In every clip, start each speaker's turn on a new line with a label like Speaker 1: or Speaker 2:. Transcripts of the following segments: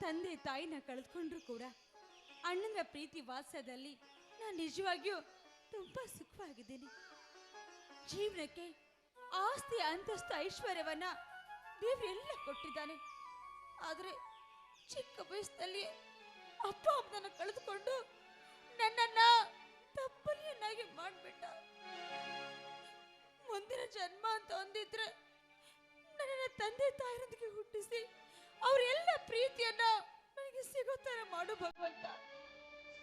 Speaker 1: ತಂದೆ ತಾಯಿನ ಕಳೆದುಕೊಂಡ್ರು ಕೂಡ ಅಣ್ಣನ ಪ್ರೀತಿ ವಾತ್ಸಲ್ಯದಲ್ಲಿ ನಾನು ನಿಜವಾಗಿಯೂ ತುಂಬಾ ಸುಖವಾಗಿದ್ದೀನಿ. ಜೀವನಕ್ಕೆ ಆಸ್ತಿ ಅಂತಸ್ತು ಐಶ್ವರ್ಯವನ್ನ ದೇವರೆಲ್ಲ ಕೊಟ್ಟಿದ್ದಾನೆ. ಆದರೆ ಚಿಕ್ಕ ವಯಸ್ಸಿನಲ್ಲಿ ಅಪ್ಪ ಅಮ್ಮನ ಕಳೆದುಕೊಂಡು ನನ್ನನ್ನ ತಪ್ಪಲಿಯನ್ನಾಗಿ ಮಾಡ್ಬಿಟ್ಟ. ಮುಂದಿನ ಜನ್ಮ ಅಂತ ಅಂದಿದ್ರೆ ನನ್ನ ತಂದೆ ತಾಯಿಯೊಂದಿಗೆ ಹುಟ್ಟಿಸಿ ಅವರೆಲ್ಲ ಪ್ರೀತಿಯನ್ನ ನನಗೆ ಸಿಗೋ ತರ ಮಾಡು ಭಗವಂತ,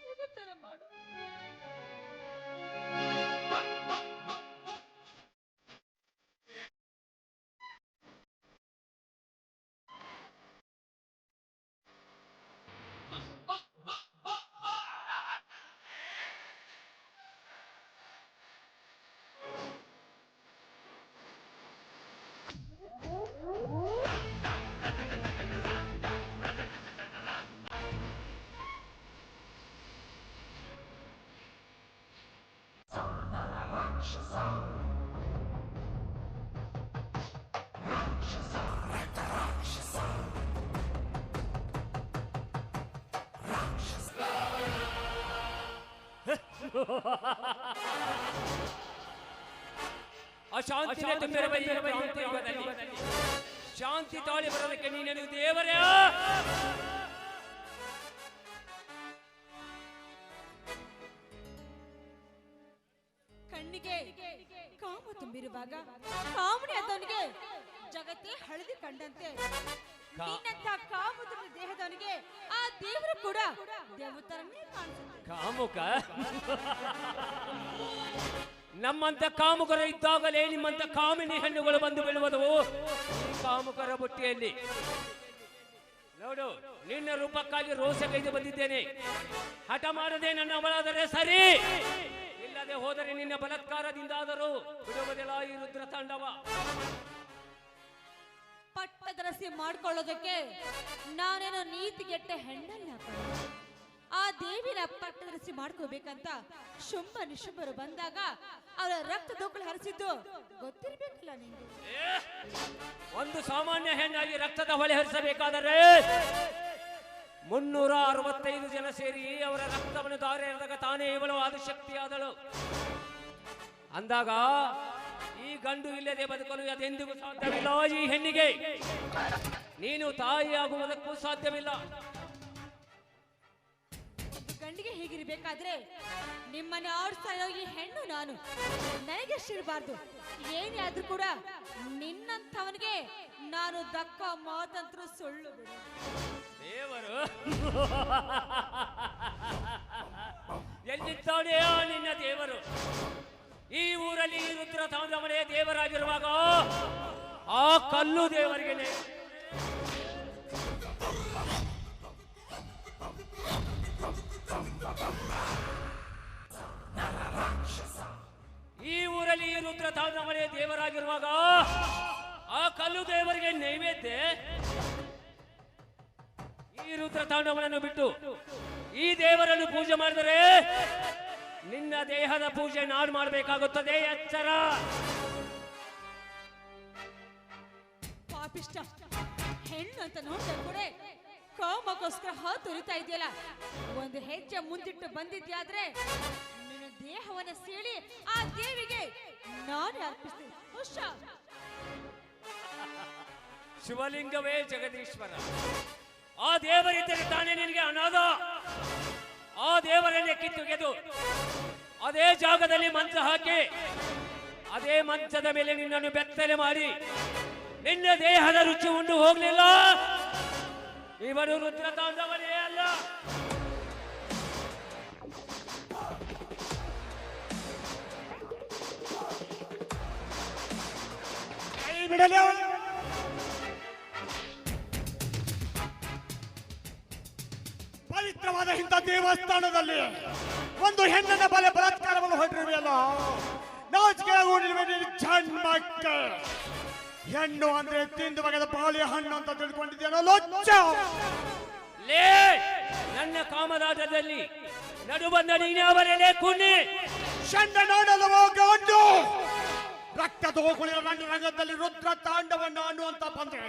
Speaker 1: ಸಿಗೋ ತರ ಮಾಡು.
Speaker 2: ಅಶಾಂತಿನೇ ತುಂಬಿರುವ ಈ ಕ್ರಾಂತಿ ಯುಗದಲ್ಲಿ ಶಾಂತಿ ತಾಳಿ ಬರೋದಕ್ಕೆ ನೀನೇನು ದೇವರೇ?
Speaker 1: ಕಣ್ಣಿಗೆ ಕಾಮ ತುಂಬಿರುವಾಗ ಕಾಮಣಿ ಆದವನಿಗೆ ಜಗತ್ತೇ ಹಳದಿ ಕಂಡಂತೆ ನಿನ್ನಂತ ಕಾಮುದ್ರ ದೇಹದವನಿಗೆ ಆ ದೇವರು ಕೂಡ ದೇವತರನ್ನೇ ಕಾಣಿಸುತ್ತೆ.
Speaker 2: ಕಾಮುಕ ನಮ್ಮಂತ ಕಾಮುಕರು ಇದ್ದಾಗಲೇ ನಿಮ್ಮಂತ ಕಾಮಿನಿ ಹೆಣ್ಣುಗಳು ಬಂದು ಬೀಳುವುದು ಕಾಮುಕರ ಬುಟ್ಟಿಯಲ್ಲಿ. ನೋಡು, ನಿನ್ನ ರೂಪಕ್ಕಾಗಿ ರೋಷಗೈದು ಬಂದಿದ್ದೇನೆ. ಹಠ ಮಾಡದೆ ನನ್ನ ಅವಳಾದರೆ ಸರಿ, ಇಲ್ಲದೆ ಹೋದರೆ ನಿನ್ನ ಬಲಾತ್ಕಾರದಿಂದಾದರೂ ಬಿಡುವುದಿಲ್ಲ ಈ ರುದ್ರ ತಾಂಡವ.
Speaker 1: ಪಟ್ಟದರಸಿ ಮಾಡ್ಕೊಳ್ಳೋದಕ್ಕೆ ನಾನೇನೋ ನೀತಿಗೆಟ್ಟ ಹೆಣ್ಣಲ್ಲ. ಆ ದೇವಿನ ಪಟ್ಟದರಸಿ ಮಾಡ್ಕೋಬೇಕಂತ ಶುಂಭ ನಿಶುಂಭರು ಬಂದಾಗ ಅವರ ರಕ್ತ ದೋಕಳು ಹರಿಸಿದ್ದು ಗೊತ್ತಿರ್ಬೇಕಲ್ಲ ನಿಂಗೆ.
Speaker 2: ಒಂದು ಸಾಮಾನ್ಯ ಹೆಣ್ಣಾಗಿ ರಕ್ತದ ಹೊಳೆ ಹರಿಸಬೇಕಾದರೆ 365 ಜನ ಸೇರಿ ಅವರ ರಕ್ತವನ್ನು ಧಾರೆ ಎರೆದಾಗ ತಾನೇ ಇವಳು ಆದಿಶಕ್ತಿಯಾದಳು. ಅಂದಾಗ ಈ ಗಂಡು ಇಲ್ಲದೆ ಬದುಕಲು ಅದೆಂದಿಗೂ ಸಾಧ್ಯವಿಲ್ಲ. ಈ ಹೆಣ್ಣಿಗೆ ನೀನು ತಾಯಿಯಾಗುವುದಕ್ಕೂ ಸಾಧ್ಯವಿಲ್ಲ.
Speaker 1: ಗಂಡಿಗೆ ಹೀಗಿರ್ಬೇಕಾದ್ರೆ ನಿಮ್ಮನೆ ಆಡಿಸ್ತಾ ಇರೋ ಈ ಹೆಣ್ಣು ನಾನು ನನಗೆ ಶಿರಬಾರ್ದು. ಏನೇ ಆದ್ರೂ ಕೂಡ ನಿನ್ನಂಥವನಿಗೆ ನಾನು ದಕ್ಕ ಮಾತಂತ್ರ ಸುಳ್ಳು ಬಿಡು.
Speaker 2: ದೇವರು ಎಲ್ಲಿದ್ದಾನೆಯೋ ನಿನ್ನ ದೇವರು? ಈ ಊರಲ್ಲಿ ರುದ್ರ ತಾಂಡವನೇ ದೇವರಾಗಿರುವಾಗ ಆ ಕಲ್ಲು ದೇವರಿಗೆ ಈ ಊರಲ್ಲಿ ರುದ್ರ ತಾಂಡವನೇ ದೇವರಾಗಿರುವಾಗ ಆ ಕಲ್ಲು ದೇವರಿಗೆ ನೈವೇದ್ಯ. ಈ ರುದ್ರ ತಾಂಡವನನ್ನು ಬಿಟ್ಟು ಈ ದೇವರನ್ನು ಪೂಜೆ ಮಾಡಿದರೆ ನಿನ್ನ ದೇಹದ ಪೂಜೆ ನಾಡು ಮಾಡಬೇಕಾಗುತ್ತದೆ. ಎಚ್ಚರ.
Speaker 1: ಪಾಪಿಷ್ಟ ಹೆಣ್ಣು ಅಂತ ನೋಡಿದ ಕೂಡ ಕಾಮಕ್ಕೋಸ್ಕರ ಹಾತೊರಿತಾ ಇದೆಯಲ್ಲ. ಒಂದು ಹೆಜ್ಜೆ ಮುಂದಿಟ್ಟು ಬಂದಿದ್ಯಾದ್ರೆ ನಿನ್ನ ದೇಹವನ್ನ ಸೀಳಿ ಆ ದೇವಿಗೆ ನಾನೇ ಅರ್ಪಿಸ್ತೀನಿ. ಹುಷಾರ್.
Speaker 2: ಶಿವಲಿಂಗವೇ ಜಗದೀಶ್ವರ. ಆ ದೇವರಿದ್ದರೆ ತಾನೇ ನಿನಗೆ ಅನಾಥ. ಆ ದೇವರನ್ನೇ ಕಿತ್ತುಗೆದು ಅದೇ ಜಾಗದಲ್ಲಿ ಮಂಚ ಹಾಕಿ ಅದೇ ಮಂಚದ ಮೇಲೆ ನಿನ್ನನ್ನು ಬೆತ್ತಲೆ ಮಾಡಿ ನಿನ್ನ ದೇಹದ ರುಚಿ ಉಂಡು ಹೋಗ್ಲಿಲ್ಲ. ಇವನು ರುದ್ರ ತಾಂಡವನೇ ಅಲ್ಲ.
Speaker 3: ಪವಿತ್ರವಾದ ಇಂಥ ದೇವಸ್ಥಾನದಲ್ಲಿ ಒಂದು ಹೆಣ್ಣನ ಬಲಾತ್ಕಾರವನ್ನು ಹೊರಟಿರುವೆಯಲ್ಲ, ನಾಚಿಕೆ ಜನ್ಮಕ್ಕೆ. ಹೆಣ್ಣು ಅಂದ್ರೆ ತಿಂದು ಬಗೆದ ಬಾಳೆ ಹಣ್ಣು ಅಂತ ತಿಳ್ಕೊಂಡಿದ್ದೇನೋ ಲೊಚ್ಚ.
Speaker 2: ಲೇ, ನನ್ನ ಕಾಮದಾಟದಲ್ಲಿ ನಡು ಬಂದ ನೀನೇ ಅವರೇ ಕುನ್ನಿ.
Speaker 3: ಷಂಡ ನೋಡಲು ಗಂಡು ರಕ್ತದ ಹೋಗುಳಿನ ರಂಗದಲ್ಲಿ ರುದ್ರ ತಾಂಡವನ್ನ ಅನ್ನುವಂತ ಬಂದ್ರೆ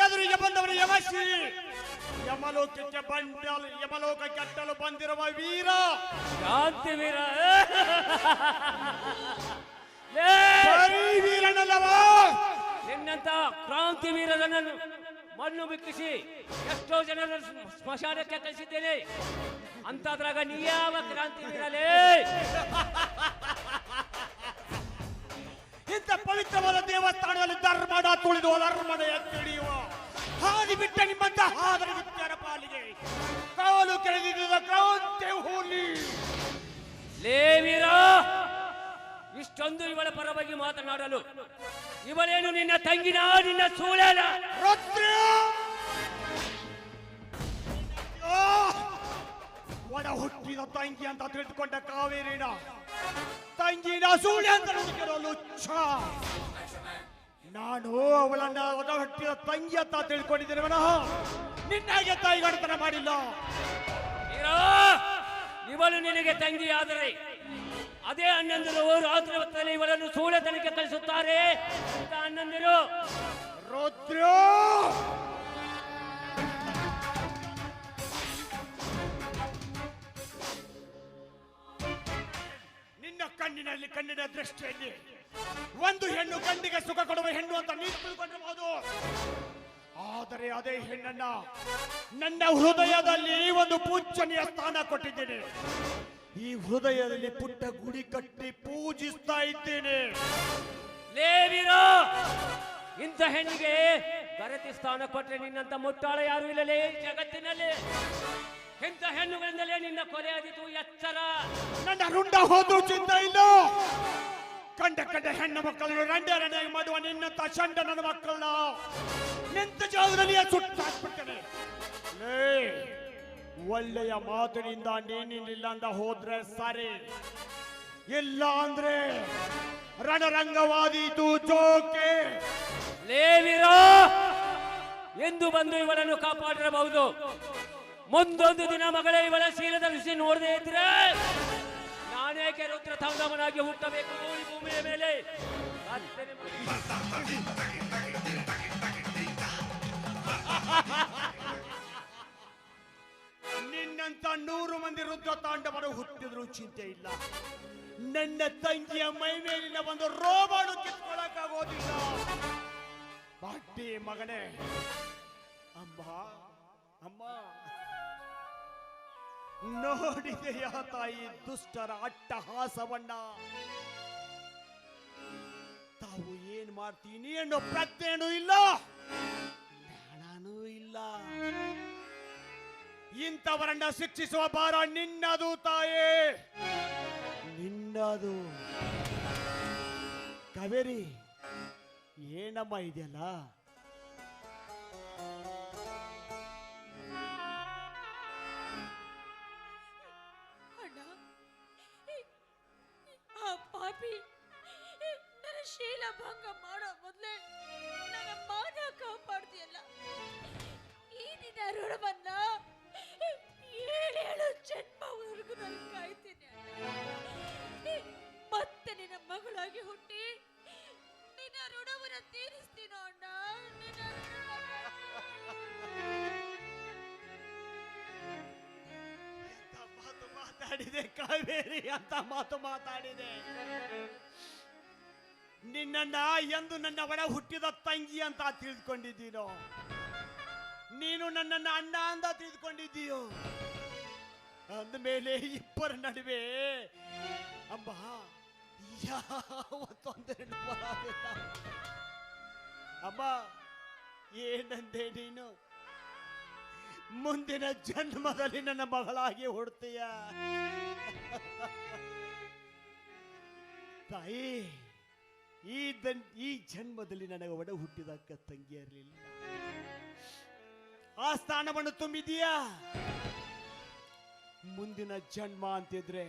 Speaker 3: ಎದುರಿಗೆ ಬಂದವರು ಯವಶ್ರೀ ಯಮಲೋಕ ಕೆಟ್ಟಲು ಬಂದಿರುವ ವೀರ
Speaker 2: ಕ್ರಾಂತಿವೀರ
Speaker 3: ಬರೀ ವೀರನಲ್ಲವ,
Speaker 2: ನಿನ್ನಂತ ಕ್ರಾಂತಿವೀರರನ್ನು ಮಣ್ಣು ಬಿಕ್ಕಿಸಿ ಎಷ್ಟೋ ಜನರ ಸ್ಮಶಾನಕ್ಕೆ ಕಳಿಸಿದ್ದೇನೆ. ಅಂತದ್ರಾಗ ನೀ ಯಾವ ಕ್ರಾಂತಿವೀರಲೇ?
Speaker 3: ಇಂಥ ಪವಿತ್ರವಾದ ದೇವಸ್ಥಾನದಲ್ಲಿ ಧರ್ಮದ ತುಳಿದು ಅಧರ್ಮದ ಎತ್ತಿಡಿಯುವ ಹಾದಿ ಬಿಟ್ಟ ನಿಮ್ಮಂತ ಹಾದರ ವಿಚಾರ ಪಾಲಿಗೆ ಕಾಲು ಕೆಳೆದಿದ್ದ ಕ್ರಾಂತಿ ಹೋಲಿ.
Speaker 2: ಲೇ ವೀರ, ಇಷ್ಟೊಂದು ಇವಳ ಪರವಾಗಿ ಮಾತನಾಡಲು ಇವಳೇನು ನಿನ್ನ ತಂಗಿನ, ನಿನ್ನ ಸೂಳೆನ?
Speaker 3: ರುದ್ರ ಒಡ ಹುಟ್ಟಿದ ತಂಗಿ ಅಂತ ತಿಳಿದುಕೊಂಡ ಕಾವೇರಿನ ತಂಗಿನ ಸೂಳೆ ಅಂತ ಲುಚ್ಚ. ನಾನು ಅವಳನ್ನ ಒಡ ಹುಟ್ಟಿದ ತಂಗಿ ಅಂತ ತಿಳ್ಕೊಂಡಿದ್ದೇನೆ ವಿನಃ ನಿನ್ನಾಗೆ ತಾಯಿಗಡತನ ಮಾಡಿಲ್ಲ.
Speaker 2: ವೀರ, ಇವಳು ನಿನಗೆ ತಂಗಿ ಆದರೆ ಅದೇ ಅಣ್ಣಂದಿರು ರಾತ್ರಿ ಹೊತ್ತಲ್ಲಿ ಇವಳನ್ನು ಸೂಳೆತನಕ್ಕೆ ಕಳಿಸುತ್ತಾರೆ ಅಂತ ಅಣ್ಣಂದಿರು.
Speaker 3: ರುದ್ರ ನಿನ್ನ ಕಣ್ಣಿನ ದೃಷ್ಟಿಯಲ್ಲಿ ಒಂದು ಹೆಣ್ಣು ಗಂಡಿಗೆ ಸುಖ ಕೊಡುವ ಹೆಣ್ಣು ಅಂತ ನೀನು ತಿಳ್ಕೊಂಡಿರಬಹುದು. ಆದರೆ ಅದೇ ಹೆಣ್ಣನ್ನ ನನ್ನ ಹೃದಯದಲ್ಲಿ ಒಂದು ಪೂಜನೀಯ ಸ್ಥಾನ ಕೊಟ್ಟಿದ್ದೇನೆ. ಈ ಹೃದಯದಲ್ಲಿ ಪುಟ್ಟ ಗುಡಿ ಕಟ್ಟಿ ಪೂಜಿಸ್ತಾ ಇದ್ದೇನೆ.
Speaker 2: ಲೇ ವೀರ, ಇಂಥ ಹೆಣ್ಣಿಗೆ ಗರತಿ ಸ್ಥಾನ ಕೊಟ್ಟರೆ ನಿನ್ನಂತ ಮುಟ್ಟಾಳ ಯಾರು ಇಲ್ಲಲೇ ಜಗತ್ತಿನಲ್ಲಿ. ಇಂಥ ಹೆಣ್ಣುಗಳಿಂದಲೇ ನಿನ್ನ ಕೊಲೆಯಾದಿತು ಎಚ್ಚರ.
Speaker 3: ನನ್ನ ರುಂಡ ಹೋದ್ರೂ ಚಿಂತೆ ಇಲ್ಲ. ಕಂಡ ಹೆಣ್ಣು ಮಕ್ಕಳನ್ನು ರಂಡಾಗಿ ಮಾಡುವ ನಿನ್ನಂತ ಚಂಡ ನನ್ನ ಮಕ್ಕಳನ್ನ ನಿಂತ ಜಾಗದಲ್ಲಿಯೇ ಸುಟ್ಟಾಕ್ಬಿಡ್ತೇನೆ. ಒಳ್ಳೆಯ ಮಾತಿನಿಂದ ನೀನಿಲ್ಲ ಅಂತ ಹೋದ್ರೆ ಸರಿ, ಇಲ್ಲ ಅಂದ್ರೆ ರಣರಂಗವಾದೀತು ಜೋಕೆ.
Speaker 2: ಲೇ ವೀರ, ಎಂದು ಬಂದು ಇವಳನ್ನು ಕಾಪಾಡಿರಬಹುದು. ಮುಂದೊಂದು ದಿನ ಮಗಳೇ ಇವಳ ಶೀಲದ ಋಷಿ ನೋಡದೆ ಇದ್ರೆ ನಾನೇಕೆ ರುದ್ರ ತಾಂಡವನಾಗಿ ಹುಟ್ಟಬೇಕು ಈ ಭೂಮಿಯ ಮೇಲೆ?
Speaker 3: ನಿನ್ನಂತ 100 ಮಂದಿ ರುದ್ರ ತಾಂಡವರು ಹುಟ್ಟಿದ್ರು ಚಿಂತೆ ಇಲ್ಲ. ನನ್ನ ತಂಗಿಯ ಮೈ ಮೇಲಿನ ಒಂದು ರೋಮಾನು ಕಿತ್ಕೊಳ್ಳಕ್ಕಾಗೋದಿಲ್ಲ. ಬಾಟಿ ಮಗನೇ, ಅಮ್ಮ ಅಮ್ಮ, ನೋಡಿದೆಯ ತಾಯಿ ದುಷ್ಟರ ಅಟ್ಟಹಾಸವನ್ನ? ತಾವು ಏನ್ ಮಾಡ್ತೀನಿ ಅನ್ನೋ ಪ್ರಜ್ಞೆನೂ ಇಲ್ಲ, ಜ್ಞಾನನೂ ಇಲ್ಲ. ಇಂಥವರನ್ನ ಶಿಕ್ಷಿಸುವ ಭಾರ ನಿನ್ನದು ತಾಯೇ, ನಿನ್ನದು. ಕಾವೇರಿ, ಏನಮ್ಮ ಇದೆಯಲ್ಲ?
Speaker 1: ಅಣ್ಣ, ಆ ಪಾಪಿ ನನ್ನ ಶೀಲ ಭಂಗ ಮಾಡೋ ಮೊದಲೇ ನನ್ನ ಮಾನ ಕಾಪಾಡ್ತೀಯಲ್ಲ. ಈ ನಿನ್ನ ಋಣವನ್ನ 7 ಜನ್ಮವರೆಗೂ ನಾನು ಕಾಯ್ತೀನಿ ಅಣ್ಣ. ಮತ್ತೆ ನಿನ್ನ ಮಗಳಾಗಿ ಹುಟ್ಟಿ ನಿನ್ನ ಋಣವನ್ನ ತೀರಿಸ್ತೀನೋ ಅಣ್ಣ. ನಿನ್ನ
Speaker 3: ಮಾತು ಮಾತಾಡಿದೆ ಕಾವೇರಿ, ಅಂತ ಮಾತು ಮಾತಾಡಿದೆ. ನಿನ್ನನ್ನ ಎಂದು ನನ್ನ ಒಡ ಹುಟ್ಟಿದ ತಂಗಿ ಅಂತ ತಿಳಿದುಕೊಂಡಿದ್ದೀನೋ? ನೀನು ನನ್ನನ್ನ ಅಣ್ಣ ಅಂತ ತಿಳಿದುಕೊಂಡಿದ್ದೀಯೋ? ಅಂದಮೇಲೆ ಇಬ್ಬರ ನಡುವೆ ಅಮ್ಮ ಯಾವ ತೊಂದರೆ ಬರೋದಿಲ್ಲ. ಅಮ್ಮ, ಏನಂದೆ ನೀನು? ಮುಂದಿನ ಜನ್ಮದಲ್ಲಿ ನನ್ನ ಮಗಳಾಗಿ ಹುಡ್ತೀಯ. ತಾಯಿ, ಈ ಜನ್ಮದಲ್ಲಿ ನನಗೆ ಒಡ ಹುಟ್ಟಿದ ಅಕ್ಕ ತಂಗಿ ಇರಲಿಲ್ಲ. ಆ ಸ್ಥಾನವನ್ನು ತುಂಬಿದೀಯಾ? ಮುಂದಿನ ಜನ್ಮ ಅಂತಿದ್ರೆ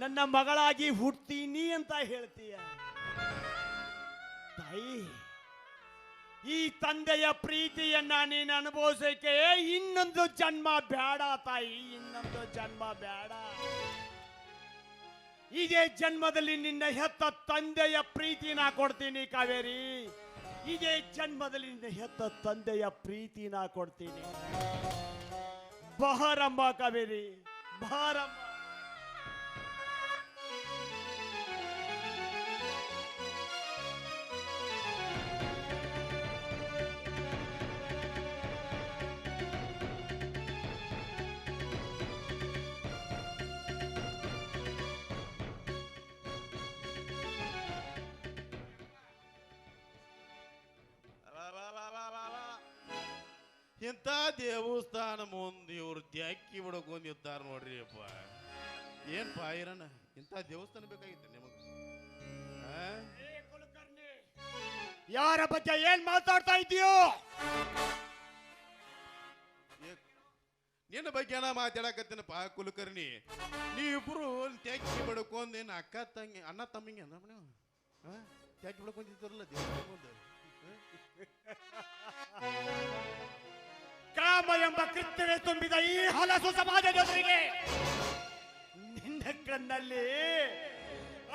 Speaker 3: ನನ್ನ ಮಗಳಾಗಿ ಹುಡ್ತೀನಿ ಅಂತ ಹೇಳ್ತೀಯ. ತಾಯಿ, ಈ ತಂದೆಯ ಪ್ರೀತಿಯನ್ನ ನೀನು ಅನುಭವಿಸಕ್ಕೆ ಇನ್ನೊಂದು ಜನ್ಮ ಬೇಡ ತಾಯಿ, ಇನ್ನೊಂದು ಜನ್ಮ ಬೇಡ. ಇದೇ ಜನ್ಮದಲ್ಲಿ ನಿನ್ನ ಹೆತ್ತ ತಂದೆಯ ಪ್ರೀತಿನ ಕೊಡ್ತೀನಿ ಕಾವೇರಿ. ಇದೇ ಜನ್ಮದಲ್ಲಿ ನಿನ್ನ ಹೆತ್ತ ತಂದೆಯ ಪ್ರೀತಿನ ಕೊಡ್ತೀನಿ. ಬಾರಮ್ಮ ಕಾವೇರಿ, ಬಾರಮ್ಮ.
Speaker 4: ಇಂಥ ದೇವಸ್ಥಾನ ಮುಂದೆ ಇವ್ರು ತ್ಯಾಕಿ ಬಿಡಕೊಂಡಿರ್ತಾರ ನೋಡ್ರಿ ಅಪ್ಪ. ಏನ್ಪ ಇರಣ್ಣ, ಇಂಥ ದೇವಸ್ಥಾನ ಬೇಕಾಗಿತ್ತು ನಿಮಗೆ?
Speaker 3: ಯಾರ ಬಗ್ಗೆ ಏನ್ ಮಾತಾಡ್ತಾ ಇದೀಯೋ?
Speaker 4: ನಿನ್ನ ಬಗ್ಗೆ ನಾ ಮಾತಾಡಕತ್ತೇನಪ್ಪ ಕುಲಕರ್ಣಿ. ನೀವಿಬ್ರು ತ್ಯಾಕಿ ಬಿಡಕೊಂದೇನು ಅಕ್ಕ ತಂಗಿ ಅಣ್ಣ ತಮ್ಮಿಗೆ ನೀವು ತ್ಯಾಕಿ ಬಿಡಕೊಂಡಿರ್ತಾರಲ್ಲ ದೇವಸ್ಥಾನ ಮುಂದೆ.
Speaker 3: ಕಾಮ ಎಂಬ ಕೃತ್ಯವೇ ತುಂಬಿದ ಈ ಹಲಸು ಸಮಾಜದವರಿಗೆ ನಿನ್ನ ಕಣ್ಣಲ್ಲಿ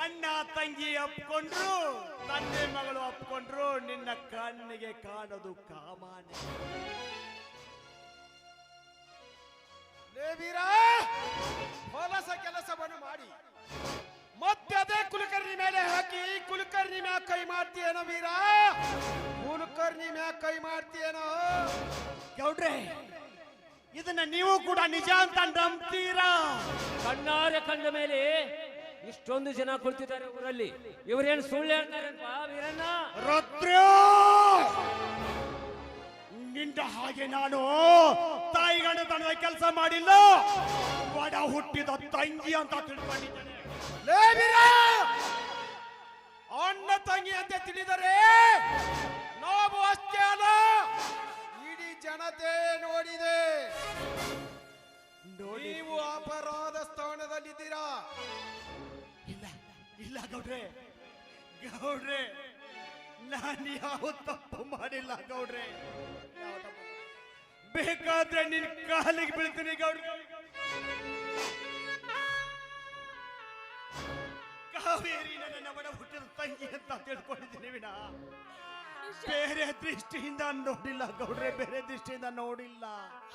Speaker 3: ಅಣ್ಣ ತಂಗಿ ಅಪ್ಕೊಂಡ್ರು, ತಂದೆ ಮಗಳು ಅಪ್ಕೊಂಡ್ರು, ನಿನ್ನ ಕಣ್ಣಿಗೆ ಕಾಣೋದು ಕಾಮಾನೆ.
Speaker 5: ವೀರ, ಹೊಲಸ ಕೆಲಸವನ್ನು ಮಾಡಿ ಮತ್ತೆ ಅದೇ ಕುಲಕರ್ಣಿ ಮೇಲೆ ಹಾಕಿ ಕುಲಕರ್ಣಿ ಮ್ಯಾಗ ಕೈ ಮಾಡ್ತೀಯೇನೋ ವೀರ? ಕುಲಕರ್ಣಿ ಮ್ಯಾಗ ಕೈ ಮಾಡ್ತೀಯೇನೋ?
Speaker 3: ಗೌಡ್ರೆ, ಇದನ್ನ ನೀವು ಕೂಡ ನಿಜ ಅಂತ ನಂಬ್ತೀರಾ?
Speaker 2: ಕಣ್ಣಾರೆ ಕಂಡ ಮೇಲೆ ಇಷ್ಟೊಂದು ಜನ ಕುಳಿತಿದ್ದಾರೆ ಊರಲ್ಲಿ. ಇವರೇನು ಸುಳ್ಳು ಹೇಳ್ತಾರಪ್ಪ ವೀರಣ್ಣ?
Speaker 3: ರುದ್ರೋ, ನಿಂದ ಹಾಗೆ ನಾನು ತಾಯಿಗಣತನದ ಕೆಲಸ ಮಾಡಿಲ್ಲ, ಒಡ ಹುಟ್ಟಿದ ತಂಗಿ ಅಂತ ತಿಳ್ಕೊಂಡಿದ್ದೇನೆ.
Speaker 5: ಲೇ ವೀರ, ಅಣ್ಣ ತಂಗಿ ಅಂತ ತಿಳಿದರೆ ನಾವು ಅಷ್ಟೇ ಅಲ್ಲ, ಇಡೀ ಜನತೆ ನೋಡಿದೆ. ನೀವು ಅಪರಾಧ ಸ್ಥಾನದಲ್ಲಿದ್ದೀರಾ.
Speaker 3: ಇಲ್ಲ ಇಲ್ಲ ಗೌಡ್ರೆ, ಗೌಡ್ರೆ, ನಾನು ಯಾವ ತಪ್ಪು ಮಾಡಿಲ್ಲ ಗೌಡ್ರೆ. ಬೇಕಾದ್ರೆ ನಿನ್ ಕಾಲಿಗೆ ಬೀಳ್ತೀನಿ ಗೌಡ್ರೆ. ಕಾವೇರಿ ನನ್ನ ಒಡ ಹುಟ್ಟಿದ ತಂಗಿ ಅಂತ ತಿಳ್ಕೊಂಡಿದ್ದೀನಿ ವಿನ ಬೇರೆ ದೃಷ್ಟಿಯಿಂದ ನೋಡಿಲ್ಲ ಗೌಡ್ರೆ, ಬೇರೆ ದೃಷ್ಟಿಯಿಂದ ನೋಡಿಲ್ಲ.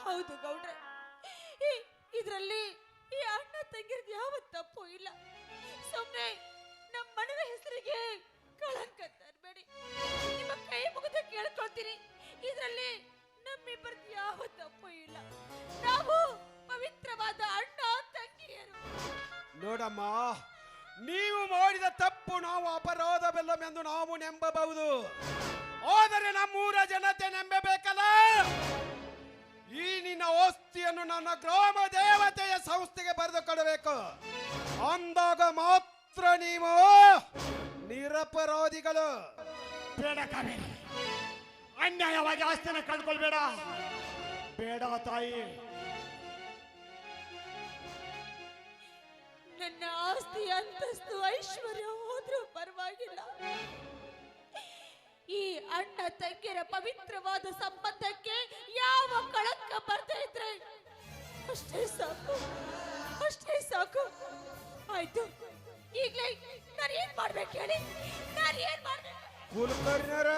Speaker 1: ಹೌದು ಗೌಡ್ರೆ, ಇದರಲ್ಲಿ ಈ ಅಣ್ಣ ತಂಗಿರ್ದು ಯಾವ ತಪ್ಪು ಇಲ್ಲ. ಸುಮ್ಮನೆ ನಮ್ಮ ಮನೆಯ ಹೆಸರಿಗೆ ಕಳಂಕ ತರಬೇಡಿ. ನಿಮ್ಮ ಕೈ ಮುಗಿದು ಕೇಳ್ಕೊಳ್ತೀನಿ, ಇದರಲ್ಲಿ ನಮ್ಮಿಬ್ಬರದು ಯಾವ ತಪ್ಪು ಇಲ್ಲ. ನಾವು ಪವಿತ್ರವಾದ ಅಣ್ಣ ತಂಗಿಯರು.
Speaker 5: ನೋಡಮ್ಮ, ನೀವು ಮಾಡಿದ ತಪ್ಪು ನಾವು ಅಪರಾಧವೆಲ್ಲವೆಂದು ನಾವು ನಂಬಬಹುದು, ಆದರೆ ನಮ್ಮೂರ ಜನತೆ ನಂಬಬೇಕಲ್ಲ. ಈ ನಿನ್ನ ಆಸ್ತಿಯನ್ನು ನನ್ನ ಗ್ರಾಮ ದೇವತೆಯ ಸಂಸ್ಥೆಗೆ ಬರೆದು ಕೊಡಬೇಕು. ಅಂದಾಗ ಮಾತ್ರ ನೀವು ನಿರಪರಾಧಿಗಳು.
Speaker 3: ಬೇಡ ಕಾವೇರಿ, ಅನ್ಯಾಯವಾಗಿ ಆಸ್ತಿನ ಕಳ್ಕೊಳ್ಬೇಡ. ಬೇಡ ತಾಯಿ.
Speaker 1: ನನ್ನ ಆಸ್ತಿ ಅಂತಸ್ತು ಐಶ್ವರ್ಯ ಹೋದ್ರೂ ಪರವಾಗಿಲ್ಲ, ಈ ಅಣ್ಣ ತಂಗಿಯರ ಪವಿತ್ರವಾದ ಸಂಬಂಧಕ್ಕೆ ಯಾವ ಕಳಂಕ ಬರ್ತಾ ಇದ್ರೆ ಅಷ್ಟೇ ಸಾಕು, ಅಷ್ಟೇ ಸಾಕು. ಆಯ್ತು, ಈಗಲೇ ನಾನು ಏನ್ ಮಾಡ್ಬೇಕು ಹೇಳಿ? ನಾನು ಏನ್ ಮಾಡ್ಬೇಕು?
Speaker 5: ಕುಲಕರ್ಣಿಯರ,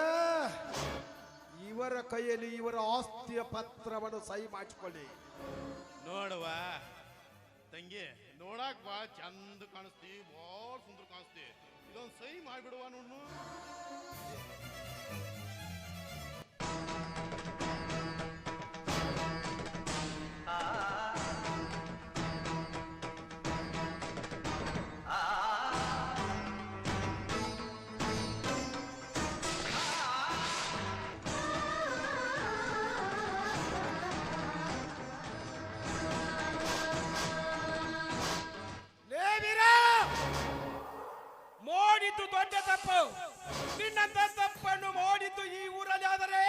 Speaker 5: ಇವರ ಕೈಯಲ್ಲಿ ಇವರ ಆಸ್ತಿಯ ಪತ್ರವನ್ನು ಸಹಿ ಮಾಡಿಕೊಳ್ಳಿ.
Speaker 4: ನೋಡುವ ತಂಗಿ, ನೋಡಕ್ ಬಾ ಚಂದ ಕಾಣಿಸ್ತಿ, ಭಾಳ ಸುಂದರ ಕಾಣಿಸ್ತಿ. ಇದೊಂದು ಸಹಿ ಮಾಡಿಬಿಡುವ ನೋಡು.
Speaker 5: ಮಾಡಿದ್ದು ದೊಡ್ಡ ತಪ್ಪು. ನಿನ್ನಂತ ತಪ್ಪನ್ನು ಮಾಡಿದ್ದು ಈ ಊರಲ್ಲಿ ಆದರೆ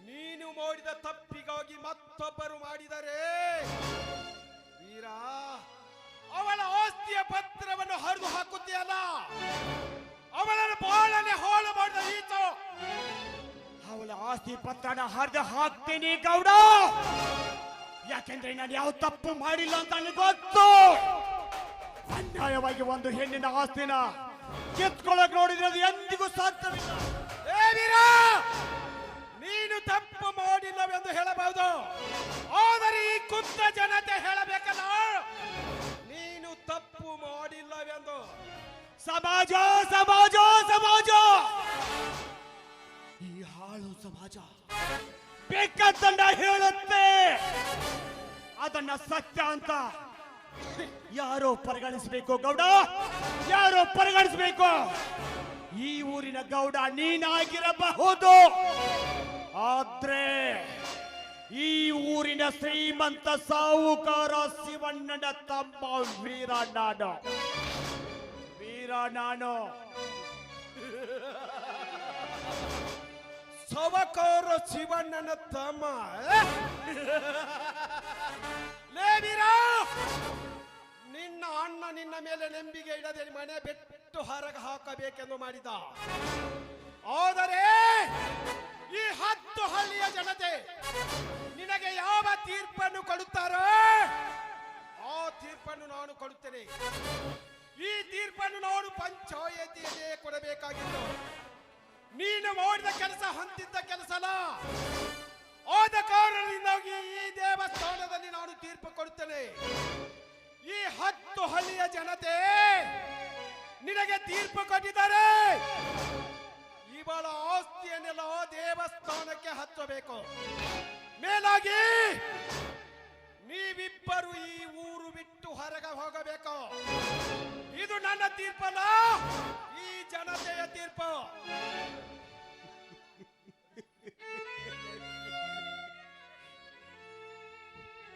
Speaker 5: ನೀನು ಮಾಡಿದ ತಪ್ಪಿಗಾಗಿ ಮತ್ತೊಬ್ಬರು ಮಾಡಿದರೆ ವೀರ, ಅವಳ ಆಸ್ತಿಯ ಪತ್ರವನ್ನು ಹರಿದು ಹಾಕುತ್ತೀಯಲ್ಲ, ಅವಳನ್ನು ಬಾಳನೆ ಹಾಳು ಮಾಡಿದ ಈತು.
Speaker 3: ಅವಳ ಆಸ್ತಿ ಪತ್ರನ ಹರಿದು ಹಾಕ್ತೀನಿ ಗೌಡ. ಯಾಕೆಂದ್ರೆ ನಾನು ಯಾವ ತಪ್ಪು ಮಾಡಿಲ್ಲ ಅಂತ ನನಗೆ ಗೊತ್ತು. ಅನ್ಯಾಯವಾಗಿ ಒಂದು ಹೆಣ್ಣಿನ ಆಸ್ತಿನ ಕಿತ್ಕೊಳ್ಳಕ್ ನೋಡಿದ್ರೆ ಅದು ಎಂದಿಗೂ ಸಾಧ್ಯವಿಲ್ಲ.
Speaker 5: ಏ ವೀರ, ನೀನು ತಪ್ಪು ಮಾಡಿಲ್ಲವೆಂದು ಹೇಳಬಹುದು, ಆದರೆ ಈ ಕುತ್ತ ಜನತೆ ಹೇಳಬೇಕಲ್ಲ ನೀನು ತಪ್ಪು ಮಾಡಿಲ್ಲವೆಂದು.
Speaker 3: ಸಮಾಜ ಸಮಾಜ ಸಮಾಜ, ಈ ಹಾಳು ಸಮಾಜ ಬೇಕಂತಂದ ಹೇಳುತ್ತೆ, ಅದನ್ನ ಸತ್ಯ ಅಂತ ಯಾರೋ ಪರಿಗಣಿಸಬೇಕು ಗೌಡ, ಯಾರೋ ಪರಿಗಣಿಸಬೇಕು. ಈ ಊರಿನ ಗೌಡ ನೀನಾಗಿರಬಹುದು, ಆದ್ರೆ ಈ ಊರಿನ ಶ್ರೀಮಂತ ಸಾಹುಕಾರ ಶಿವಣ್ಣನ ತಮ್ಮ ವೀರ ನಾನು.
Speaker 5: ಸವಕಾರ ಶಿವಣ್ಣನ ತಮ್ಮ. ಲೇ ವೀರ, ನಿನ್ನ ಅಣ್ಣ ನಿನ್ನ ಮೇಲೆ ನಂಬಿಕೆ ಇಡದೆ ಮನೆ ಬಿಟ್ಟು ಹೊರಗೆ ಹಾಕಬೇಕೆಂದು ಮಾಡಿದ, ಆದರೆ ಈ 10 ಹಳ್ಳಿಯ ಜನತೆ ನಿನಗೆ ಯಾವ ತೀರ್ಪನ್ನು ಕೊಡುತ್ತಾರೋ ಆ ತೀರ್ಪನ್ನು ನಾನು ಕೊಡುತ್ತೇನೆ. ಈ ತೀರ್ಪನ್ನು ನಾನು ಪಂಚಾಯತಿಯಲ್ಲೇ ಕೊಡಬೇಕಾಗಿತ್ತು. ನೀನು ಮಾಡಿದ ಕೆಲಸ ಹೊಂದಿದ್ದ ಕೆಲಸ ಅಲ್ಲ, ಆದ ಕಾರಣದಿಂದಾಗಿ ಈ ದೇವಸ್ಥಾನದಲ್ಲಿ ನಾನು ತೀರ್ಪು ಕೊಡುತ್ತೇನೆ. ಈ 10 ಹಳ್ಳಿಯ ಜನತೆ ನಿನಗೆ ತೀರ್ಪು ಕೊಟ್ಟಿದ್ದಾರೆ. ಇವಳ ಆಸ್ತಿಯನ್ನೆಲ್ಲ ದೇವಸ್ಥಾನಕ್ಕೆ ಹಚ್ಚಬೇಕು. ಮೇಲಾಗಿ ನೀವಿಬ್ಬರು ಈ ಊರು ಬಿಟ್ಟು ಹೊರಗೆ ಹೋಗಬೇಕು. ಇದು ನನ್ನ ತೀರ್ಪಲ್ಲ, ಈ ಜನತೆಯ ತೀರ್ಪು.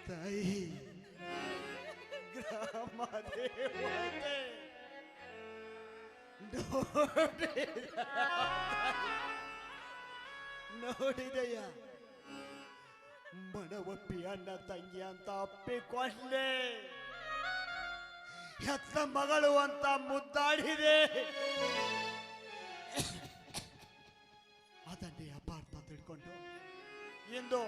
Speaker 3: ತಾಯಿ, ಗ್ರಾಮ ದೇವತೆ ನೋಡಿದೆಯ, ಮನವಪ್ಪಿ ಅಣ್ಣ ತಂಗಿ ಅಂತ ಅಪ್ಪಿಕೊಂಡೆ, ಹೆತ್ತ ಮಗಳು ಅಂತ ಮುದ್ದಾಡಿದೆ. ಅದನ್ನೇ ಅಪಾರ್ಥ ತಿಳ್ಕೊಂಡು ಇಂದು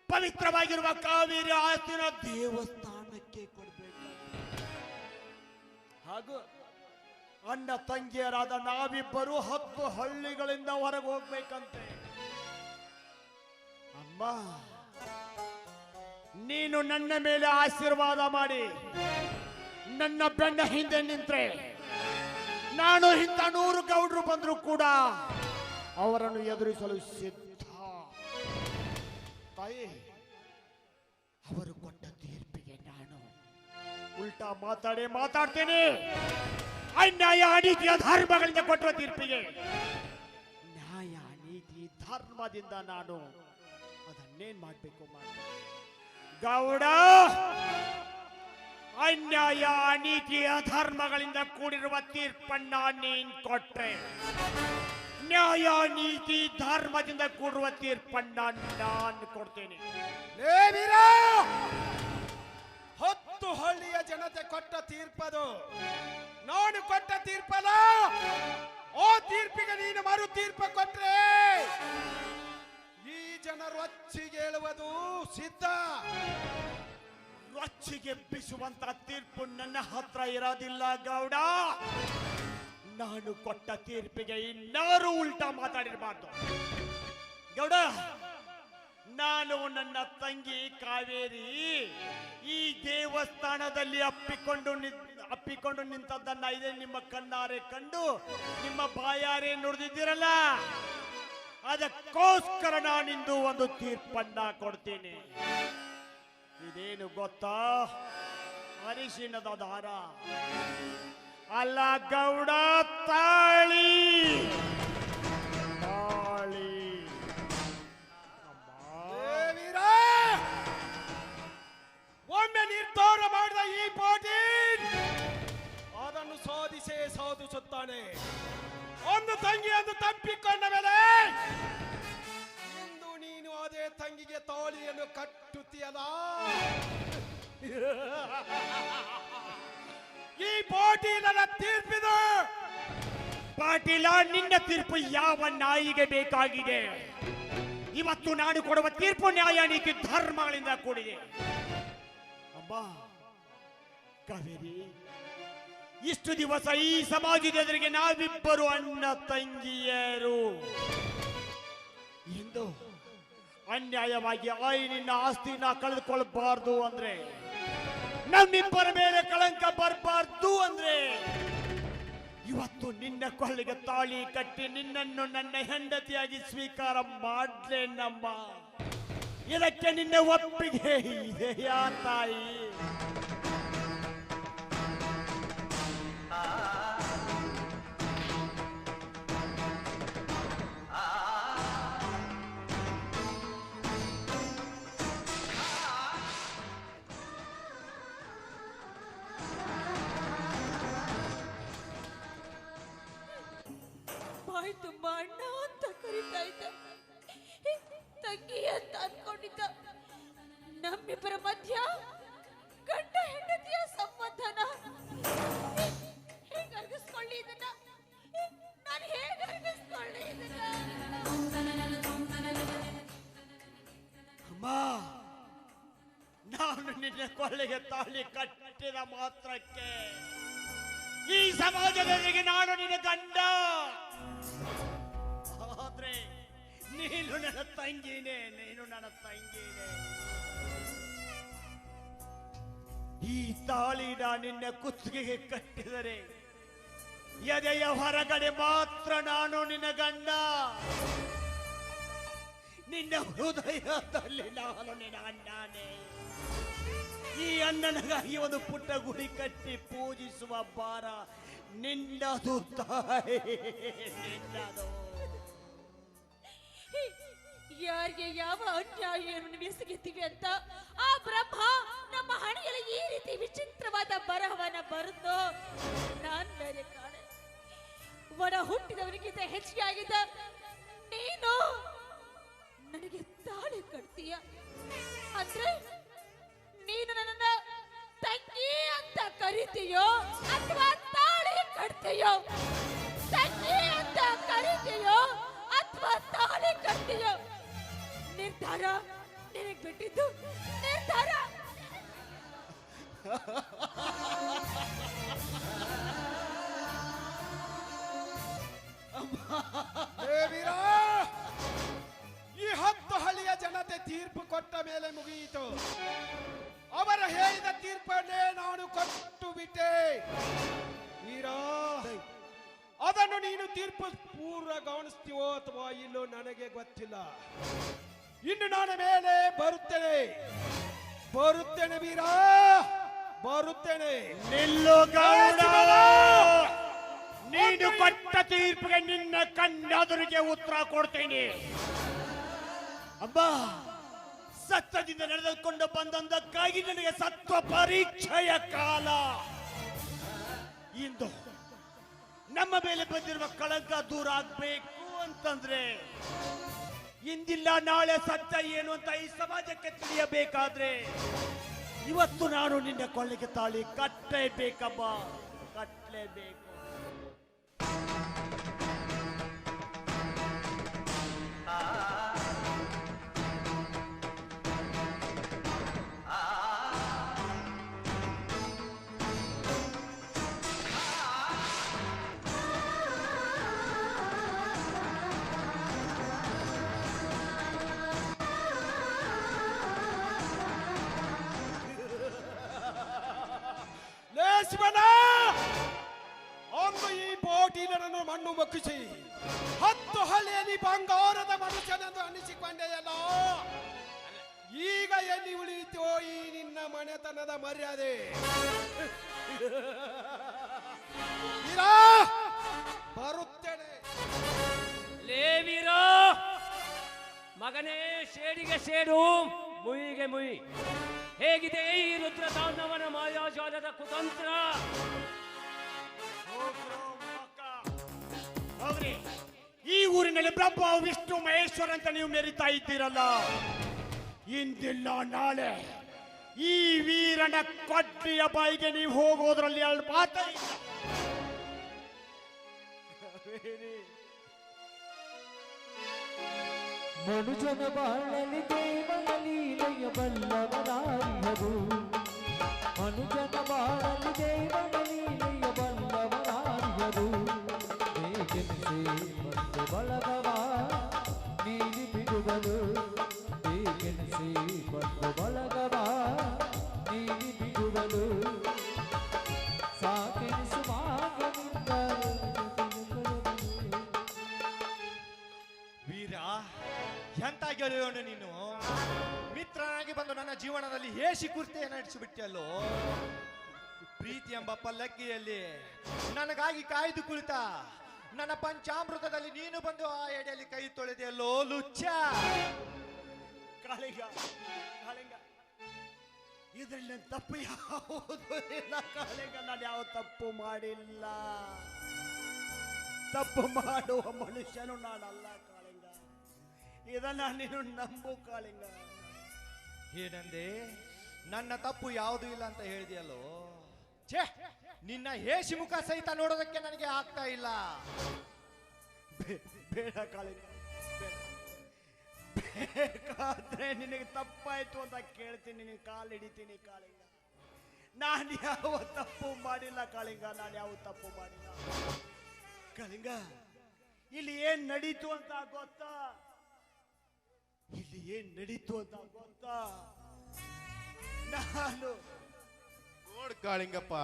Speaker 3: ಪವಿತ್ರವಾಗಿರುವ ಕಾವೇರಿ ಆಸ್ತಿನ ದೇವಸ್ಥಾನಕ್ಕೆ ಕೊಡಬೇಕು. ಹಾಗೂ ಅಣ್ಣ ತಂಗಿಯರಾದ ನಾವಿಬ್ಬರು 10 ಹಳ್ಳಿಗಳಿಂದ ಹೊರಗೆ ಹೋಗ್ಬೇಕಂತೆ. ಅಮ್ಮ, ನೀನು ನನ್ನ ಮೇಲೆ ಆಶೀರ್ವಾದ ಮಾಡಿ ನನ್ನ ಬೆನ್ನ ಹಿಂದೆ ನಿಂತ್ರೆ ನಾನು ಇಂಥ 100 ಗೌಡ್ರು ಬಂದ್ರು ಕೂಡ ಅವರನ್ನು ಎದುರಿಸಲು ಸಿದ್ಧ. ತಾಯಿ, ಅವರು ಕೊಟ್ಟ ತೀರ್ಪಿಗೆ ನಾನು ಉಲ್ಟಾ ಮಾತಾಡ್ತೇನೆ. ಅನ್ಯಾಯ ಅನೀತಿಯ ಧರ್ಮಗಳಿಂದ ಕೊಟ್ಟುವ ತೀರ್ಪಿಗೆ ನ್ಯಾಯ ನೀತಿ ಧರ್ಮದಿಂದ ನಾನು ಅದನ್ನೇನ್ ಮಾಡ್ಬೇಕು ಗೌಡ. ಅನ್ಯಾಯ ಅನೀತಿಯ ಧರ್ಮಗಳಿಂದ ಕೂಡಿರುವ ತೀರ್ಪನ್ನ ನೀನ್ ಕೊಟ್ರೆ, ನ್ಯಾಯ ನೀತಿ ಧರ್ಮದಿಂದ ಕೂಡಿರುವ ತೀರ್ಪನ್ನ ನಾನು ಕೊಡ್ತೇನೆ.
Speaker 5: 10 ಹಳ್ಳಿಯ ಜನತೆ ಕೊಟ್ಟ ತೀರ್ಪದು, ನಾನು ಕೊಟ್ಟ ತೀರ್ಪಲ್ಲ. ಆ ತೀರ್ಪಿಗೆ ನೀನು ಮರು ತೀರ್ಪು ಕೊಟ್ರೆ ಈ ಜನರು ರೊಚ್ಚಿಗೆ ಹೇಳುವುದು ಸಿದ್ಧ.
Speaker 3: ರೊಚ್ಚಿಗೆ ಬಿಸುವಂತ ತೀರ್ಪು ನನ್ನ ಹತ್ರ ಇರೋದಿಲ್ಲ ಗೌಡ. ನಾನು ಕೊಟ್ಟ ತೀರ್ಪಿಗೆ ಇನ್ನಾರು ಉಲ್ಟಾ ಮಾತಾಡಿರಬಾರ್ದು ಗೌಡ. ನಾನು ನನ್ನ ತಂಗಿ ಕಾವೇರಿ ಈ ದೇವಸ್ಥಾನದಲ್ಲಿ ಅಪ್ಪಿಕೊಂಡು ನಿಂತದ್ದನ್ನ ಇದೇ ನಿಮ್ಮ ಕಣ್ಣಾರೆ ಕಂಡು ನಿಮ್ಮ ಬಾಯಾರೆ ನುಡಿದಿದ್ದೀರಲ್ಲ, ಅದಕ್ಕೋಸ್ಕರ ನಾನಿಂದು ಒಂದು ತೀರ್ಪನ್ನ ಕೊಡ್ತೀನಿ. ಇದೇನು ಗೊತ್ತಾ? ಅರಿಶಿಣದ ದಾರ ಅಲ್ಲ ಗೌಡ, ತಾಳಿ.
Speaker 5: ಒಮ್ಮೆ ನಿರ್ಧಾರ ಮಾಡಿದ ಈ ಪಾಟಿ ಅದನ್ನು ಸಾಧಿಸುತ್ತಾನೆ. ಒಂದು ತಂಗಿಯನ್ನು ತಪ್ಪಿಕೊಂಡ ಮೇಲೆ ಇಂದು ನೀನು ಅದೇ ತಂಗಿಗೆ ತಾಳಿಯನ್ನು ಕಟ್ಟುತ್ತೀಯಲ್ಲ. ಈ ಪಾಟೀಲನ ತೀರ್ಪಿದು.
Speaker 3: ಪಾಟೀಲ, ನಿನ್ನ ತೀರ್ಪು ಯಾವ ನಾಯಿಗೆ ಬೇಕಾಗಿದೆ? ಇವತ್ತು ನಾನು ಕೊಡುವ ತೀರ್ಪು ನ್ಯಾಯ ನೀತಿ ಧರ್ಮಗಳಿಂದ ಕೂಡಿದೆ. ಅಮ್ಮ ಕಾವೇರಿ, ಇಷ್ಟು ದಿವಸ ಈ ಸಮಾಜದ ಎದುರಿಗೆ ನಾವಿಬ್ಬರು ಅಣ್ಣ ತಂಗಿಯರು. ಇಂದು ಅನ್ಯಾಯವಾಗಿ ನಿನ್ನ ಆಸ್ತಿನ ಕಳೆದುಕೊಳ್ಬಾರ್ದು ಅಂದ್ರೆ, ನಮ್ಮಿಬ್ಬರ ಮೇಲೆ ಕಳಂಕ ಬರಬಾರ್ದು ಅಂದ್ರೆ, ಇವತ್ತು ನಿನ್ನ ಕೊಳ್ಳಿಗೆ ತಾಳಿ ಕಟ್ಟಿ ನಿನ್ನನ್ನು ನನ್ನ ಹೆಂಡತಿಯಾಗಿ ಸ್ವೀಕಾರ ಮಾಡ್ಲೆ ನಮ್ಮ. ಇದಕ್ಕೆ ನಿನ್ನ ಒಪ್ಪಿಗೆ ಇದೆಯಾ ತಾಯಿ?
Speaker 1: ಬಾಯಿ ತುಂಬ ಅಣ್ಣ ಅಂತ ಕರೀತಾ ಇದ್ದ, ತಂಗಿ ಅಂತ ಅನ್ಕೊಂಡಿದ್ದ. ನಮ್ಮಿಬ್ಬರ ಮಧ್ಯ ಗಂಡ ಹೆಂಡತಿಯ ಸಂಬಂಧನ ಹೇಗೆ ಅರ್ಗಿಸ್ಕೊಳ್ಳಿ ಇದನ್ನ? ನಾನು ಹೇಗೆ ಅರ್ಗಿಸ್ಕೊಳ್ಳಿ ಇದನ್ನ?
Speaker 3: ಅಮ್ಮ, ನಾನು ನಿನ್ನ ಕೊಳ್ಳಿಗೆ ತಾಳಿ ಕಟ್ಟಿದ ಮಾತ್ರಕ್ಕೆ ಈ ಸಮಾಜದೊಂದಿಗೆ ನಾನು ನಿನ್ನ ಗಂಡ. ಆದ್ರೆ ನೀನು ನನ್ನ ತಂಗಿನೇ, ನೀನು ನನ್ನ ತಂಗಿನೇ. ಈ ತಾಳಿನ ನಿನ್ನ ಕುತ್ತಿಗೆಗೆ ಕಟ್ಟಿದರೆ ಎದೆಯ ಹೊರಗಡೆ ಮಾತ್ರ ನಾನು ನಿನ್ನ ಗಂಡ, ನಿನ್ನ ಹೃದಯದಲ್ಲಿ ನಾನು ನಿನ್ನ ಅಣ್ಣನೇ. ಈ ಅಣ್ಣನಿಗಾಗಿ ಒಂದು ಪುಟ್ಟ ಗುಡಿ ಕಟ್ಟಿ ಪೂಜಿಸುವ ಭಾರ ನಿನ್ನದು ತಾಯಿ, ನಿನ್ನದು.
Speaker 1: ಯಾರಿಗೆ ಯಾವ ಅನ್ಯಾಯವನ್ನು ಎಸಗಿದ್ದೀವಿ ಅಂತ ಆ ಬ್ರಹ್ಮ ನಮ್ಮ ಹಣೆಯಲ್ಲಿ ಈ ರೀತಿ ವಿಚಿತ್ರವಾದ ಬರಹವನ್ನ ಬರುತ್ತೋ ನಾನ್ ಬೇರೆ ಕಾಣೆ. ಒಡ ಹುಟ್ಟಿದವನಿಗಿಂತ ಹೆಚ್ಚಿಗೆ ಆಗಿದ್ದ ನೀನು ನನಗೆ ತಾಳಿ ಕಟ್ತೀಯ ಅಂದ್ರೆ ನೀನು ನನ್ನ ತಂಗಿ ಅಂತ ಕರಿತೀಯೋ ಅಥವಾ ತಾಳಿ ಕಟ್ತೀಯೋ? ತಂಗಿ ಅಂತ ಕರಿತೀಯೋ ಅಥವಾ ತಾಳಿ ಕಟ್ತೀಯೋ? ನಿರ್ಧಾರ ನಿನಗೆ ಬಿಟ್ಟಿದ್ದು, ನಿರ್ಧಾರ.
Speaker 5: ದೇವಿರಾ, ಈ 10 ಹಳ್ಳಿಯ ಜನತೆ ತೀರ್ಪು ಕೊಟ್ಟ ಮೇಲೆ ಮುಗಿಯಿತು. ಅವರ ಹೇಳಿದ ತೀರ್ಪನ್ನೇ ನಾನು ಕೊಟ್ಟು ಬಿಟ್ಟೆ. ವೀರಾ, ಅದನ್ನು ನೀನು ತೀರ್ಪು ಪೂರ್ವ ಗಮನಿಸ್ತೀವೋ ಅಥವಾ ಇಲ್ಲೋ ನನಗೆ ಗೊತ್ತಿಲ್ಲ. ಇನ್ನು ನಾನು ಮೇಲೆ ಬರುತ್ತೇನೆ, ಬರುತ್ತೇನೆ ವೀರಾ, ಬರುತ್ತೇನೆ.
Speaker 3: ನಿಲ್ಲು ಗೌಡ, ನೀನು ಕೊಟ್ಟ ತೀರ್ಪಿಗೆ ನಿನ್ನ ಕಣ್ಣೆದುರಿಗೆ ಉತ್ತರ ಕೊಡ್ತೇನೆ. ಅಬ್ಬ, ಸತ್ಯದಿಂದ ನಡೆದುಕೊಂಡು ಬಂದಕ್ಕಾಗಿ ನನಗೆ ಸತ್ವ ಪರೀಕ್ಷೆಯ ಕಾಲ. ಇಂದು ನಮ್ಮ ಮೇಲೆ ಬಂದಿರುವ ಕಳಂಕ ದೂರ ಆಗ್ಬೇಕು ಅಂತಂದ್ರೆ, ಇಂದಿಲ್ಲ ನಾಳೆ ಸತ್ಯ ಏನು ಅಂತ ಈ ಸಮಾಜಕ್ಕೆ ತಿಳಿಯಬೇಕಾದ್ರೆ ಇವತ್ತು ನಾನು ನಿನ್ನ ಕೊಳ್ಳಿಗೆ ತಾಳಿ ಕಟ್ಟಲೇಬೇಕಮ್ಮ, ಕಟ್ಟಲೇಬೇಕು.
Speaker 5: ಶಿವನ ಅಂದು ಈ ಬೋಟಿಲನ್ನು ಮಣ್ಣು ಮುಕ್ಕಿಸಿ 10 ಹಳ್ಳಿಯಲ್ಲಿ ಬಂಗಾರದ ಮನುಷ್ಯನೆಂದು ಅನ್ನಿಸಿಕೊಂಡೆಯಲ್ಲ. ಈಗ ಎಲ್ಲಿ ಉಳಿಯಿತೋ ಈ ನಿನ್ನ ಮನೆತನದ ಮರ್ಯಾದೆ? ಬರುತ್ತೇನೆ.
Speaker 2: ಲೇವೀರೋ ಮಗನೇ, ಶೇಡಿಗೆ ಶೇಡು, ಮುಯಿಗೆ ಮುಯಿ. ಹೇಗಿದೆ ಈ ರುದ್ರ ತಾಂಡವನ ಮಾಯಾಜಾಲದ ಕುತಂತ್ರ?
Speaker 3: ಹೌದ್ರಿ, ಈ ಊರಿನಲ್ಲಿ ಬ್ರಹ್ಮ ವಿಷ್ಣು ಮಹೇಶ್ವರ ಅಂತ ನೀವು ಮೆರಿತಾ ಇದ್ದೀರಲ್ಲ, ಇಂದಿಲ್ಲ ನಾಳೆ ಈ ವೀರನ ಕೊಡ್ಲಿಯ ಬಾಯಿಗೆ ನೀವು ಹೋಗೋದ್ರಲ್ಲಿ ಎರಡು ಮಾತೇ ಇಲ್ಲ.
Speaker 6: ಮನುಜನ ಬಾಳಲಿ ದೇವನ ಲೀಲೆಯ ಬಲ್ಲವನಾರಿಹರು. ಮನುಜನ ಬಾಳಲಿ ದೇವನ ಲೀಲೆಯ ಬಲ್ಲ ಬಿಡುವನು ಏಕೆನಿಸಿ ಬಂದು ಬಳಗವ ನೀನಿ ಬಿಡುವನು ಸಾಕೆನಿಸು ಮಾಗನಿಂದ
Speaker 5: ವೀರ, ಎಂತ ಗೆಳೆಯೋಣ ನೀನು. ಮಿತ್ರನಾಗಿ ಬಂದು ನನ್ನ ಜೀವನದಲ್ಲಿ ಹೇಸಿ ಕುರ್ತೆ ನಡೆಸಿಬಿಟ್ಟಲ್ಲೋ. ಪ್ರೀತಿ ಎಂಬ ಪಲ್ಲಕ್ಕಿಯಲ್ಲಿ ನನಗಾಗಿ ಕಾಯ್ದು ಕುಳಿತ ನನ್ನ ಪಂಚಾಮೃತದಲ್ಲಿ ನೀನು ಬಂದು ಆ ಎಡೆಯಲ್ಲಿ ಕೈ ತೊಳೆದೆಯಲ್ಲೋ ಲುಚ್ಚ.
Speaker 3: ಕಾಳಿಂಗ, ಕಾಳಿಂಗ, ಇದರಲ್ಲಿ ನನ್ನ ತಪ್ಪು ಯಾವುದೂ ಇಲ್ಲ ಕಾಳಿಂಗ. ನಾನು ಯಾವ ತಪ್ಪು ಮಾಡಿಲ್ಲ. ತಪ್ಪು ಮಾಡುವ ಮನುಷ್ಯನು ನಾನಲ್ಲ ಕಾಳಿಂಗ. ಇದನ್ನ ನೀನು ನಂಬು ಕಾಳಿಂಗ.
Speaker 5: ಏನಂದೆ? ನನ್ನ ತಪ್ಪು ಯಾವುದೂ ಇಲ್ಲ ಅಂತ ಹೇಳಿದೆಯಲ್ಲೋ. ಛೇ, ನಿನ್ನ ಹೇಸಿ ಮುಖ ಸಹಿತ ನೋಡೋದಕ್ಕೆ ನನಗೆ ಆಗ್ತಾ ಇಲ್ಲ.
Speaker 3: ಬೇಡ ಕಾಳಿಂಗ, ಬೇಕಾದ್ರೆ ನಿನಗೆ ತಪ್ಪಾಯ್ತು ಅಂತ ಕೇಳ್ತೀನಿ, ನಿನಗೆ ಕಾಲು ಹಿಡಿತೀನಿ ಕಾಳಿಂಗ. ನಾನು ಯಾವ ತಪ್ಪು ಮಾಡಿಲ್ಲ ಕಾಳಿಂಗ, ನಾನು ಯಾವ ತಪ್ಪು ಮಾಡಿಲ್ಲ ಕಾಳಿಂಗ. ಇಲ್ಲಿ ಏನ್ ನಡೀತು ಅಂತ ಗೊತ್ತಾ? ಇಲ್ಲಿ ಏನ್ ನಡೀತು ಅಂತ ಗೊತ್ತಾ? ನಾನು
Speaker 4: ನೋಡ್ ಕಾಳಿಂಗಪ್ಪ,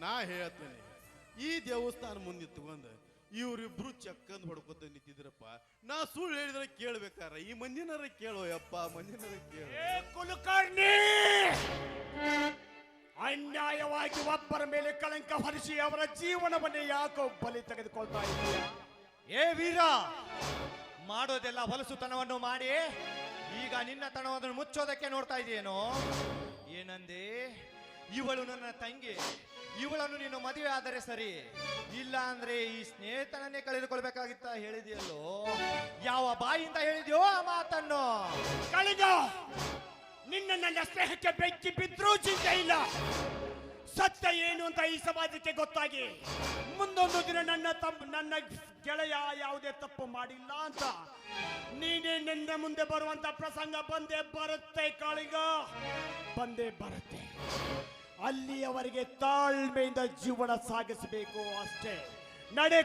Speaker 4: ನಾ ಹೇಳ್ತೇನೆ, ಈ ದೇವಸ್ಥಾನ ಮುಂದೆ ತಗೊಂಡು ಇವರಿಬ್ರು ಚಕ್ಕಂದ್ ಹೊಡ್ಕೊತ ನಿಂತಿದ್ರಪ್ಪ. ನಾ ಸುಳ್ಳು ಹೇಳಿದ್ರೆ ಕೇಳ್ಬೇಕಾರ, ಈ ಮಂದಿನಾರ ಕೇಳೋ ಯಪ್ಪ, ಮಂದಿನಾರ ಕೇಳೋ.
Speaker 3: ಕುಲಕರ್ಣಿ, ಅನ್ಯಾಯವಾಗಿ ಒಬ್ಬರ ಮೇಲೆ ಕಳಂಕ ಹೊರಿಸಿ ಅವರ ಜೀವನವನ್ನೇ ಯಾಕೋ ಬಲಿ ತೆಗೆದುಕೊಳ್ತಾ ಇದ್ದೀಯ?
Speaker 5: ಏ ವೀರ, ಮಾಡೋದೆಲ್ಲ ಹೊಲಸುತನವನ್ನು ಮಾಡಿ ಈಗ ನಿನ್ನ ತನವನ್ನು ಮುಚ್ಚೋದಕ್ಕೆ ನೋಡ್ತಾ ಇದೆಯೇನೋ. ಏನಂದೆ? ಇವಳು ನನ್ನ ತಂಗಿ, ಇವಳನ್ನು ನೀನು ಮದುವೆ ಆದರೆ ಸರಿ, ಇಲ್ಲ ಅಂದ್ರೆ ಈ ಸ್ನೇಹಿತನನ್ನೇ ಕಳೆದುಕೊಳ್ಬೇಕಾಗಿತ್ತ ಹೇಳಿದೆಯಲ್ಲೋ. ಯಾವ ಬಾಯಿಂದ ಹೇಳಿದ್ಯೋ ಆ ಮಾತನ್ನು.
Speaker 3: ಕಳಿಗ, ನಿನ್ನ ನನ್ನ ಸ್ನೇಹಕ್ಕೆ ಬೆಂಕಿ ಬಿದ್ರೂ ಚಿಂತೆ ಇಲ್ಲ. ಸತ್ಯ ಏನು ಅಂತ ಈ ಸಮಾಜಕ್ಕೆ ಗೊತ್ತಾಗಿ ಮುಂದೊಂದು ದಿನ ನನ್ನ ಗೆಳೆಯ ಯಾವುದೇ ತಪ್ಪು ಮಾಡಿಲ್ಲ ಅಂತ ನೀನೇ ನನ್ನ ಮುಂದೆ ಬರುವಂತ ಪ್ರಸಂಗ ಬಂದೇ ಬರುತ್ತೆ ಕಾಳಿಗ, ಬಂದೇ ಬರುತ್ತೆ. ಅಲ್ಲಿಯವರೆಗೆ ತಾಳ್ಮೆಯಿಂದ ಜೀವನ ಸಾಗಿಸಬೇಕು ಅಷ್ಟೇ. ನಡೆ